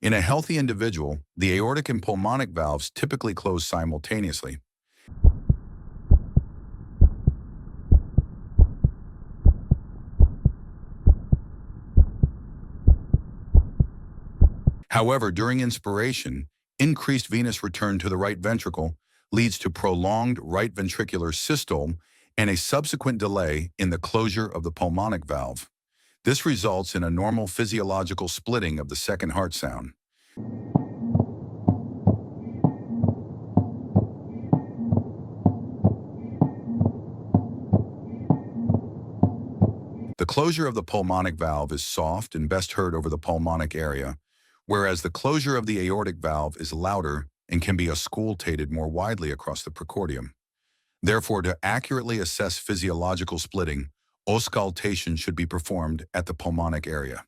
In a healthy individual, the aortic and pulmonic valves typically close simultaneously. However, during inspiration, increased venous return to the right ventricle leads to prolonged right ventricular systole and a subsequent delay in the closure of the pulmonic valve. This results in a normal physiological splitting of the second heart sound. The closure of the pulmonic valve is soft and best heard over the pulmonic area, whereas the closure of the aortic valve is louder and can be auscultated more widely across the precordium. Therefore, to accurately assess physiological splitting, auscultation should be performed at the pulmonic area.